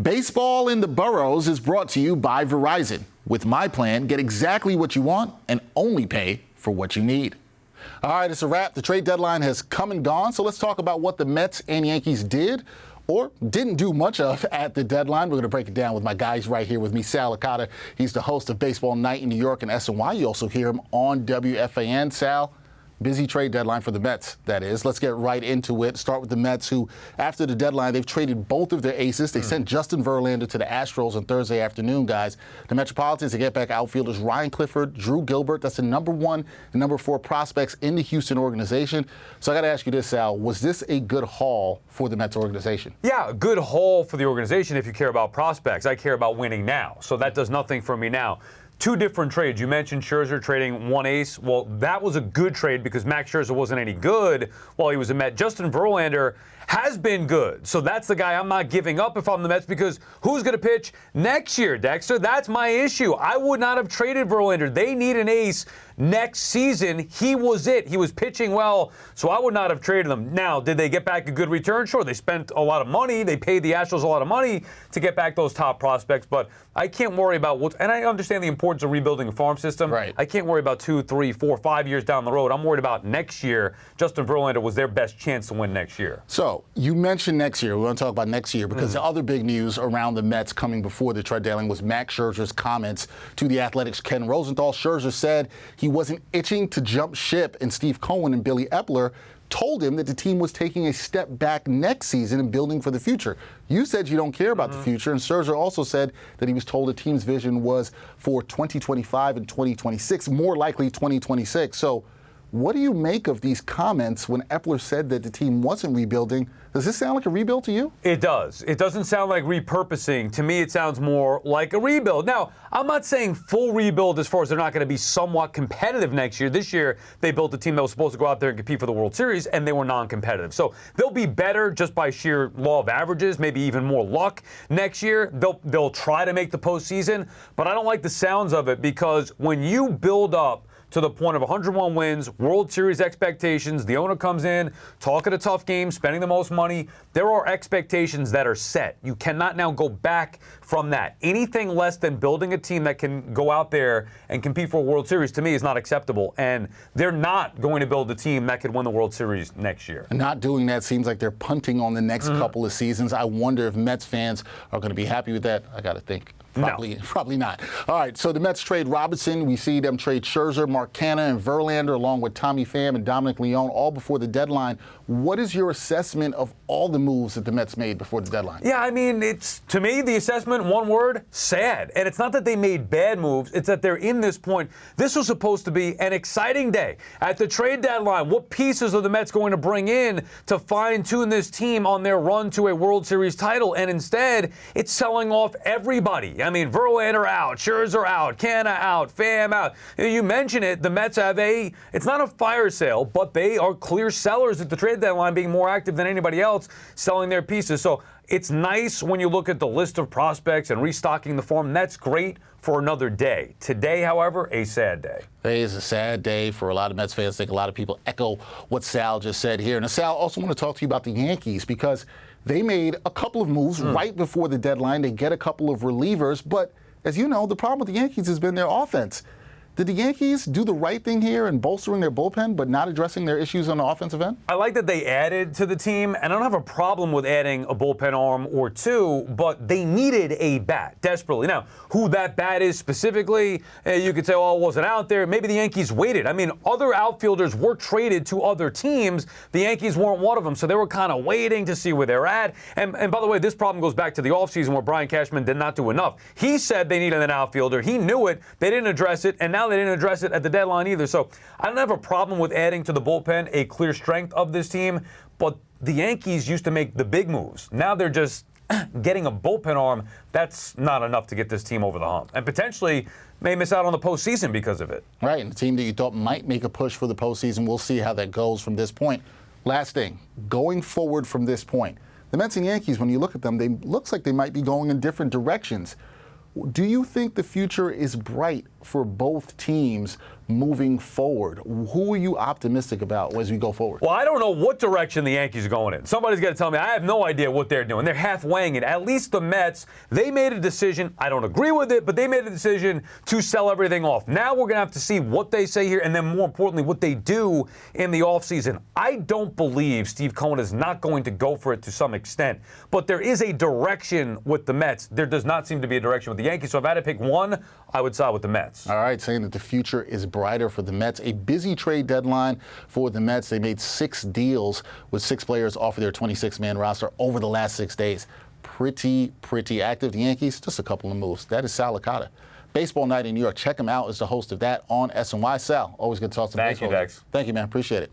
Baseball in the Boroughs is brought to you by Verizon. With my plan, get exactly what you want and only pay for what you need. All right, it's a wrap. The trade deadline has come and gone, so let's talk about what the Mets and Yankees did or didn't do much of at the deadline. We're going to break it down with my guys right here with me, Sal Licata. He's the host of Baseball Night in New York and SNY. You also hear him on WFAN. Sal, busy trade deadline for the Mets, that is. Let's get right into it. Start with the Mets, who, after the deadline, they've traded both of their aces. They sent Justin Verlander to the Astros on Thursday afternoon, guys. The Metropolitans, they get back outfielders Ryan Clifford, Drew Gilbert. That's the number 1 and number 4 prospects in the Houston organization. So I got to ask you this, Sal. Was this a good haul for the Mets organization? Yeah, a good haul for the organization if you care about prospects. I care about winning now, so that does nothing for me now. 2 different trades. You mentioned Scherzer trading 1 ace. Well, that was a good trade because Max Scherzer wasn't any good while he was a Met. Justin Verlander has been good. So that's the guy I'm not giving up if I'm the Mets, because who's going to pitch next year, Dexter? That's my issue. I would not have traded Verlander. They need an ace next season. He was it. He was pitching well, so I would not have traded him. Now, did they get back a good return? Sure, they spent a lot of money. They paid the Astros a lot of money to get back those top prospects, but I can't worry about what, and I understand the importance of rebuilding a farm system. Right. I can't worry about 2, 3, 4, 5 years down the road. I'm worried about next year. Justin Verlander was their best chance to win next year. So you mentioned next year. We want to talk about next year because the other big news around the Mets coming before the trade deadline was Max Scherzer's comments to the Athletics' Ken Rosenthal. Scherzer said he wasn't itching to jump ship, and Steve Cohen and Billy Epler told him that the team was taking a step back next season and building for the future. You said you don't care about the future, and Scherzer also said that he was told the team's vision was for 2025 and 2026, more likely 2026. So what do you make of these comments when Epler said that the team wasn't rebuilding? Does this sound like a rebuild to you? It does. It doesn't sound like repurposing. To me, it sounds more like a rebuild. Now, I'm not saying full rebuild as far as they're not going to be somewhat competitive next year. This year, they built a team that was supposed to go out there and compete for the World Series, and they were non-competitive. So they'll be better just by sheer law of averages, maybe even more luck next year. They'll try to make the postseason, but I don't like the sounds of it, because when you build up to the point of 101 wins, World Series expectations, the owner comes in, talking a tough game, spending the most money, there are expectations that are set. You cannot now go back from that. Anything less than building a team that can go out there and compete for a World Series, to me, is not acceptable. And they're not going to build a team that could win the World Series next year. And not doing that seems like they're punting on the next couple of seasons. I wonder if Mets fans are going to be happy with that. I got to think. Probably not. All right, so the Mets trade Robinson. We see them trade Scherzer, Mark Canha, and Verlander, along with Tommy Pham and Dominic Leone, all before the deadline. What is your assessment of all the moves that the Mets made before the deadline? Yeah, I mean, it's, to me, the assessment, one word, sad. And it's not that they made bad moves. It's that they're in this point. This was supposed to be an exciting day. At the trade deadline, what pieces are the Mets going to bring in to fine-tune this team on their run to a World Series title? And instead, it's selling off everybody. I mean, Verlander out, Scherzer out, Canha out, Pham out. You mention it, the Mets have it's not a fire sale, but they are clear sellers at the trade deadline, being more active than anybody else, selling their pieces. So it's nice when you look at the list of prospects and restocking the farm. That's great for another day. Today, however, a sad day. Today is a sad day for a lot of Mets fans. I think a lot of people echo what Sal just said here. And Sal, also want to talk to you about the Yankees, because they made a couple of moves right before the deadline. They get a couple of relievers, but as you know, the problem with the Yankees has been their offense. Did the Yankees do the right thing here in bolstering their bullpen but not addressing their issues on the offensive end? I like that they added to the team, and I don't have a problem with adding a bullpen arm or two, but they needed a bat desperately. Now, who that bat is specifically, you could say, oh, it wasn't out there. Maybe the Yankees waited. I mean, other outfielders were traded to other teams. The Yankees weren't one of them, so they were kind of waiting to see where they're at. And by the way, this problem goes back to the offseason where Brian Cashman did not do enough. He said they needed an outfielder. He knew it. They didn't address it, and now they didn't address it at the deadline either. So I don't have a problem with adding to the bullpen, a clear strength of this team, but the Yankees used to make the big moves. Now they're just getting a bullpen arm. That's not enough to get this team over the hump, and potentially may miss out on the postseason because of it. Right, and the team that you thought might make a push for the postseason, we'll see how that goes from this point. Last thing, going forward from this point, the Mets and Yankees, when you look at them, looks like they might be going in different directions. Do you think the future is bright for both teams moving forward? Who are you optimistic about as we go forward? Well, I don't know what direction the Yankees are going in. Somebody's got to tell me. I have no idea what they're doing. They're half-weighing it. At least the Mets, they made a decision. I don't agree with it, but they made a decision to sell everything off. Now we're going to have to see what they say here and then, more importantly, what they do in the offseason. I don't believe Steve Cohen is not going to go for it to some extent, but there is a direction with the Mets. There does not seem to be a direction with the Yankees, so if I had to pick one, I would side with the Mets. All right, saying that the future is brighter for the Mets. A busy trade deadline for the Mets. They made 6 deals with 6 players off of their 26-man roster over the last 6 days. Pretty active. The Yankees, just a couple of moves. That is Sal Licata. Baseball Night in New York. Check him out as the host of that on SNY. Sal, always good to talk to the baseball. Thank you, Dex. Thank you, man. Appreciate it.